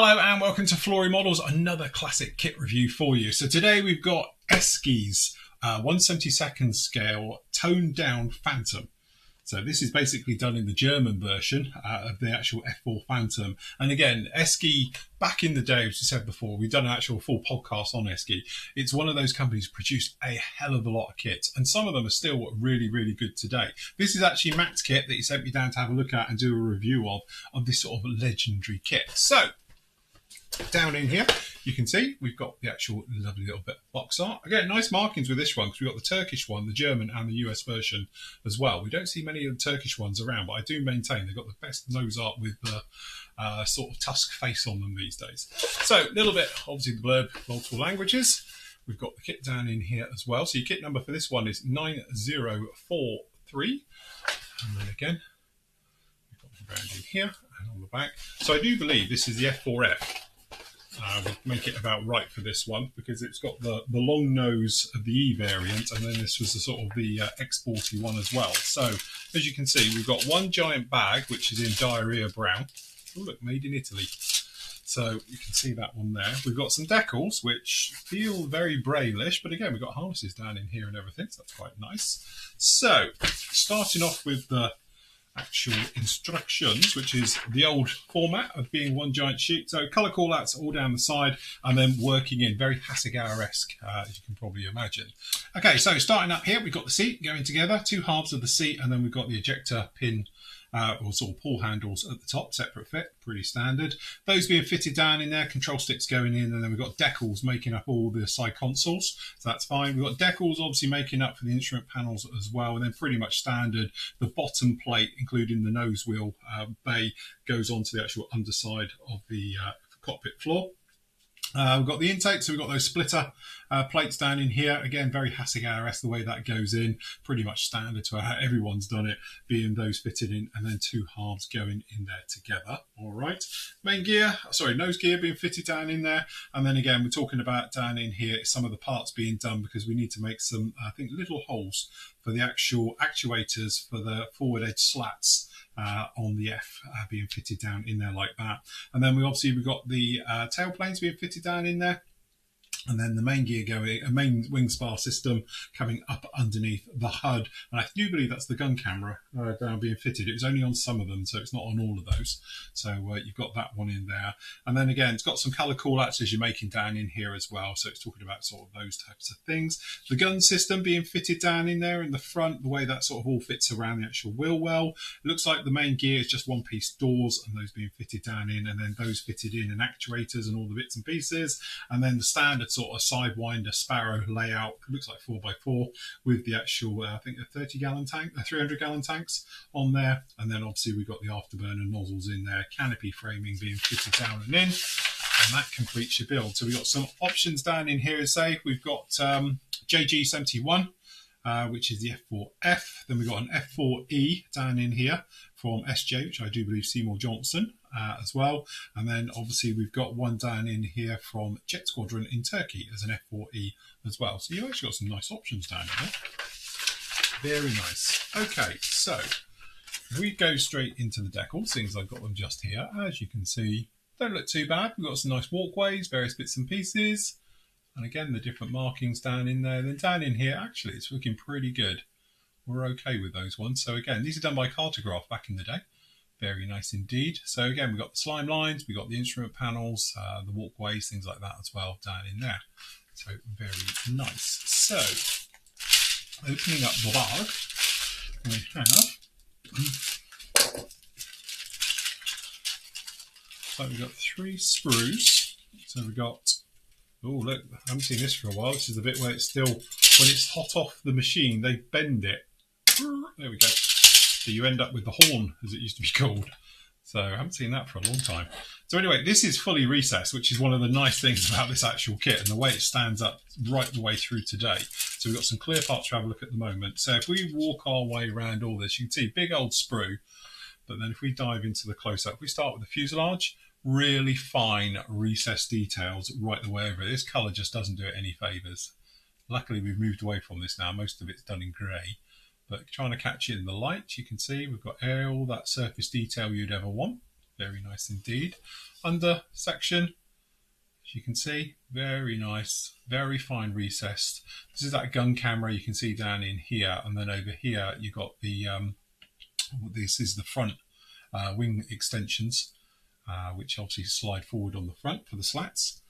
Hello and welcome to Flory Models, another classic kit review for you. So today we've got ESCI's 1/72 scale toned down Phantom. So this is basically done in the German version of the actual F4 Phantom. And again, ESCI, back in the day, as we said before, we've done an actual full podcast on ESCI. It's one of those companies that produce a hell of a lot of kits, and some of them are still really, really good today. This is actually Matt's kit that he sent me down to have a look at and do a review of this sort of legendary kit. So down in here, you can see we've got the actual lovely little bit of box art. Again, nice markings with this one because we've got the Turkish one, the German and the US version as well. We don't see many of the Turkish ones around, but I do maintain they've got the best nose art with the sort of tusk face on them these days. So a little bit, obviously the blurb, multiple languages. We've got the kit down in here as well. So your kit number for this one is 9043. And then again, we've got the brand in here and on the back. So I do believe this is the F4F. Would make it about right for this one because it's got the long nose of the E variant, and then this was the sort of the exporty one as well. So as you can see, we've got one giant bag which is in diarrhea brown. Oh look, made in Italy. So you can see that one there. We've got some decals which feel very Braille-ish, but again we've got harnesses down in here and everything, so that's quite nice. So starting off with the actual instructions, which is the old format of being one giant sheet. So colour call-outs all down the side and then working in very Hasegawa-esque, as you can probably imagine. Okay, so starting up here, we've got the seat going together, two halves of the seat, and then we've got the ejector pin or sort of pull handles at the top, separate fit, pretty standard. Those being fitted down in there, control sticks going in, and then we've got decals making up all the side consoles, so that's fine. We've got decals obviously making up for the instrument panels as well, and then pretty much standard, the bottom plate, including the nose wheel bay, goes onto the actual underside of the cockpit floor. We've got the intake, so we've got those splitter plates down in here. Again, very Hasegawa-esque the way that goes in. Pretty much standard to how everyone's done it, being those fitted in and then two halves going in there together. All right. Main gear, sorry, nose gear being fitted down in there. And then again, we're talking about down in here, some of the parts being done because we need to make some, I think, little holes for the actual actuators for the forward edge slats on the F being fitted down in there like that. And then we've got the tail planes being fitted down in there. And then the main gear going, a main wing spar system coming up underneath the HUD. And I do believe that's the gun camera down being fitted. It was only on some of them, so it's not on all of those. So you've got that one in there. And then again, it's got some colour call-outs as you're making down in here as well. So it's talking about sort of those types of things. The gun system being fitted down in there in the front, the way that sort of all fits around the actual wheel well. It looks like the main gear is just one-piece doors and those being fitted down in, and then those fitted in and actuators and all the bits and pieces. And then the standard sort of sidewinder Sparrow layout, looks like 4x4 with the actual I think a 30-gallon tank, 300-gallon tanks on there, and then obviously we've got the afterburner nozzles in there, canopy framing being fitted down and in, and that completes your build. So we've got some options down in here. Say we've got JG71, which is the F4F. Then we've got an F-4E down in here from SJ, which I do believe Seymour Johnson as well. And then obviously we've got one down in here from Jet Squadron in Turkey as an F-4E as well. So you've actually got some nice options down here. Very nice. Okay, so if we go straight into the decals, things I've got them just here. As you can see, don't look too bad. We've got some nice walkways, various bits and pieces. And again, the different markings down in there. Then down in here, actually, it's looking pretty good. We're okay with those ones. So again, these are done by Cartograph back in the day. Very nice indeed. So again, we've got the slime lines, we've got the instrument panels, the walkways, things like that as well down in there. So very nice. So opening up the bag, we have, so we've got 3 sprues. So we've got, oh look, I haven't seen this for a while. This is the bit where it's still, when it's hot off the machine, they bend it. There we go. So you end up with the horn, as it used to be called. So I haven't seen that for a long time. So anyway, this is fully recessed, which is one of the nice things about this actual kit and the way it stands up right the way through today. So we've got some clear parts to have a look at the moment. So if we walk our way around all this, you can see big old sprue. But then if we dive into the close-up, we start with the fuselage. Really fine recessed details right the way over. This colour just doesn't do it any favours. Luckily, we've moved away from this now. Most of it's done in grey. But trying to catch it in the light, you can see we've got all that surface detail you'd ever want. very nice indeed. Under section, as you can see, very nice, very fine recessed. This is that gun camera you can see down in here, and then over here you got the this is the front wing extensions, which obviously slide forward on the front for the slats.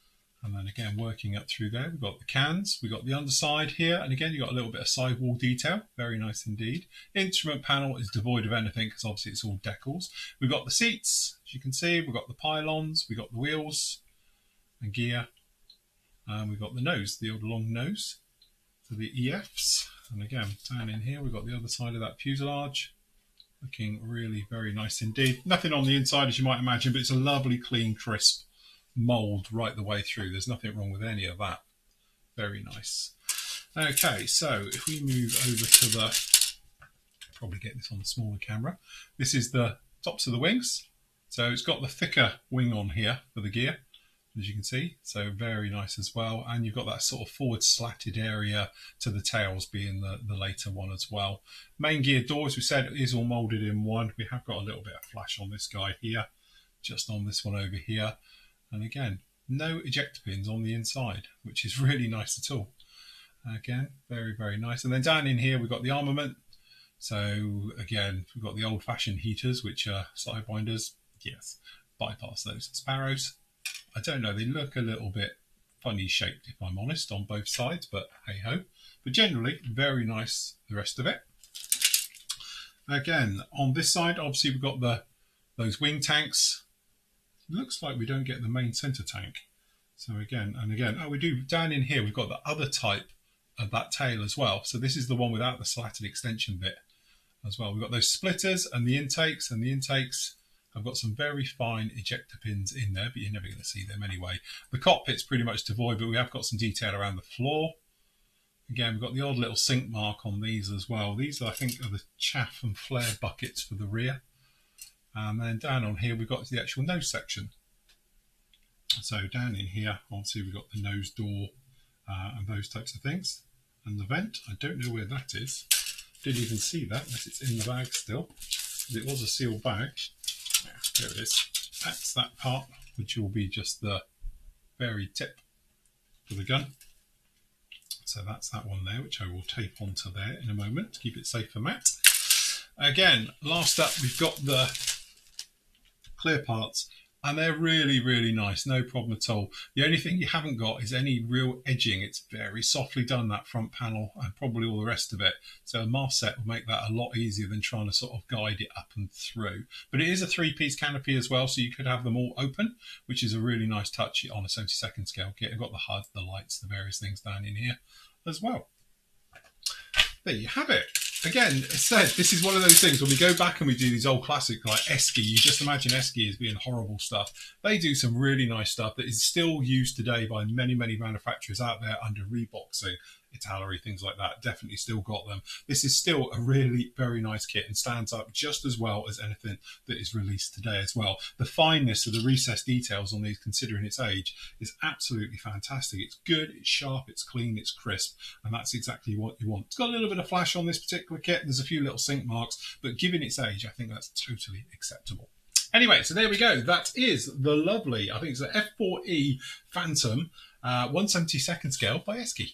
And then again, working up through there, we've got the cans, we've got the underside here, and again, you've got a little bit of sidewall detail, very nice indeed. Instrument panel is devoid of anything because obviously it's all decals. We've got the seats, as you can see, we've got the pylons, we've got the wheels and gear, and we've got the nose, the old long nose for the EFs. And again, down in here, we've got the other side of that fuselage, looking really very nice indeed. Nothing on the inside, as you might imagine, but it's a lovely, clean, crisp mould right the way through. There's nothing wrong with any of that. Very nice. Okay, so if we move over to the, probably get this on the smaller camera. This is the tops of the wings. So it's got the thicker wing on here for the gear, as you can see. So very nice as well. And you've got that sort of forward slatted area to the tails being the later one as well. Main gear door, as we said, is all moulded in one. We have got a little bit of flash on this guy here, just on this one over here. And again, no ejector pins on the inside, which is really nice at all. Again, very, very nice. And then down in here, we've got the armament. So again, we've got the old-fashioned heaters, which are sidewinders. Yes, bypass those sparrows. I don't know, they look a little bit funny shaped, if I'm honest, on both sides, but hey-ho. But generally, very nice, the rest of it. Again, on this side, obviously, we've got those wing tanks. Looks like we don't get the main center tank. So again, and again, oh, we do down in here, we've got the other type of that tail as well. So this is the one without the slatted extension bit as well. We've got those splitters and the intakes have got some very fine ejector pins in there, but you're never going to see them anyway. The cockpit's pretty much devoid, but we have got some detail around the floor. Again, we've got the odd little sink mark on these as well. These, I think, are the chaff and flare buckets for the rear. And then down on here, we've got the actual nose section. So down in here, obviously, we've got the nose door and those types of things. And the vent, I don't know where that is. Didn't even see that, unless it's in the bag still. It was a sealed bag. Yeah, there it is. That's that part, which will be just the very tip for the gun. So that's that one there, which I will tape onto there in a moment to keep it safe for Matt. Again, last up, we've got the clear parts, and they're really, really nice, no problem at all. The only thing you haven't got is any real edging. It's very softly done, that front panel, and probably all the rest of it. So a mask set will make that a lot easier than trying to sort of guide it up and through. But it is a 3-piece canopy as well, so you could have them all open, which is a really nice touch on a 72nd scale kit. I've got the HUD, the lights, the various things down in here as well. There you have it. Again, as said, this is one of those things when we go back and we do these old classics like ESCI, you just imagine ESCI as being horrible stuff. They do some really nice stuff that is still used today by many, many manufacturers out there under reboxing, Italeri, things like that. Definitely still got them. This is still a really very nice kit and stands up just as well as anything that is released today as well. The fineness of the recessed details on these, considering its age, is absolutely fantastic. It's good, it's sharp, it's clean, it's crisp, and that's exactly what you want. It's got a little bit of flash on this particular kit. There's a few little sink marks, but given its age, I think that's totally acceptable. Anyway, so there we go. That is the lovely, I think it's the F-4E Phantom 1/72nd scale by ESCI.